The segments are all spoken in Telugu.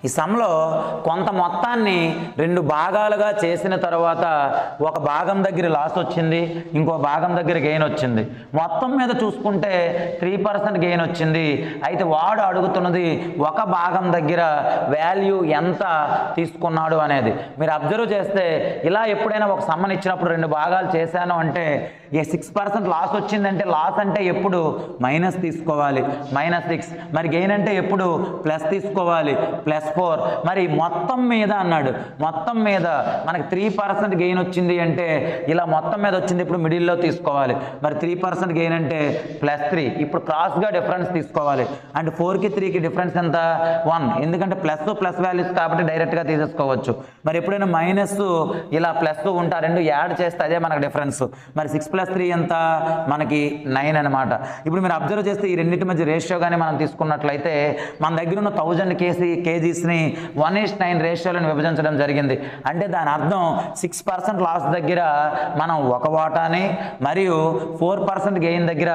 ఈ సమ్లో కొంత మొత్తాన్ని 2 భాగాలుగా చేసిన తర్వాత ఒక భాగం దగ్గర లాస్ వచ్చింది, ఇంకో భాగం దగ్గర గెయిన్ వచ్చింది. మొత్తం మీద చూసుకుంటే 3% గెయిన్ వచ్చింది. అయితే వాడు అడుగుతున్నది ఒక భాగం దగ్గర వాల్యూ ఎంత తీసుకున్నాడు అనేది. మీరు అబ్జర్వ్ చేస్తే ఇలా ఎప్పుడైనా ఒక సమ్మని ఇచ్చినప్పుడు 2 భాగాలు చేశాను అంటే 6% లాస్ వచ్చిందంటే లాస్ అంటే ఎప్పుడు మైనస్ తీసుకోవాలి, -6. మరి గెయిన్ అంటే ఎప్పుడు ప్లస్ తీసుకోవాలి, +4. మరి మొత్తం మీద అన్నాడు, మొత్తం మీద మనకి 3% గెయిన్ వచ్చింది అంటే ఇలా మొత్తం మీద వచ్చింది ఇప్పుడు మిడిల్లో తీసుకోవాలి. మరి 3% గెయిన్ అంటే +3. ఇప్పుడు క్రాస్గా డిఫరెన్స్ తీసుకోవాలి. అంటే 4కి 3కి డిఫరెన్స్ ఎంత? 1. ఎందుకంటే ప్లస్ వాల్యూస్ కాబట్టి డైరెక్ట్గా తీసేసుకోవచ్చు. మరి ఎప్పుడైనా మైనస్ ఇలా ప్లస్ ఉంటా 2 యాడ్ చేస్తే అదే మనకు డిఫరెన్స్. మరి 6 + 3 ఎంత? మనకి 9 అనమాట. ఇప్పుడు మీరు అబ్జర్వ్ చేస్తే ఈ రెండింటి మధ్య రేషియో కానీ మనం తీసుకున్నట్లయితే మన దగ్గర ఉన్న 1000 kgsని 1:9 రేషియోలను విభజించడం జరిగింది. అంటే దాని అర్థం 6% లాస్ దగ్గర మనం 1 వాటాని మరియు 4% గెయిన్ దగ్గర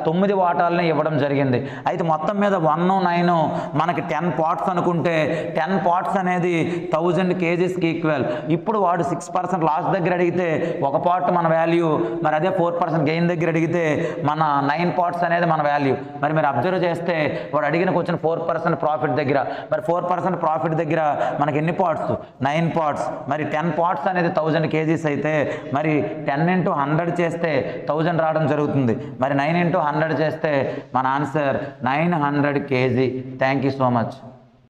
9 వాటాలని ఇవ్వడం జరిగింది. అయితే మొత్తం మీద 1, 9 మనకి 10 పార్ట్స్ అనుకుంటే 10 పార్ట్స్ అనేది 1000 kgsకి ఈక్వల్. ఇప్పుడు వాడు 6% లాస్ దగ్గర అడిగితే 1 పార్ట్ మన వాల్యూ, మరి అదే 4% గెయిన్ దగ్గర అడిగితే మన 9 పార్ట్స్ అనేది మన వాల్యూ. మరి మీరు అబ్జర్వ్ చేస్తే వాడు అడిగిన క్వశ్చన్ 4% ప్రాఫిట్ దగ్గర, మరి 4% ప్రాఫిట్ దగ్గర మనకి ఎన్ని పార్ట్స్? 9 పార్ట్స్. మరి 10 పార్ట్స్ అనేది 1000 kgs అయితే మరి 10 × 100 చేస్తే 1000 రావడం జరుగుతుంది. మరి 9 × 100 చేస్తే మన answer 900 kg. Thank you so much.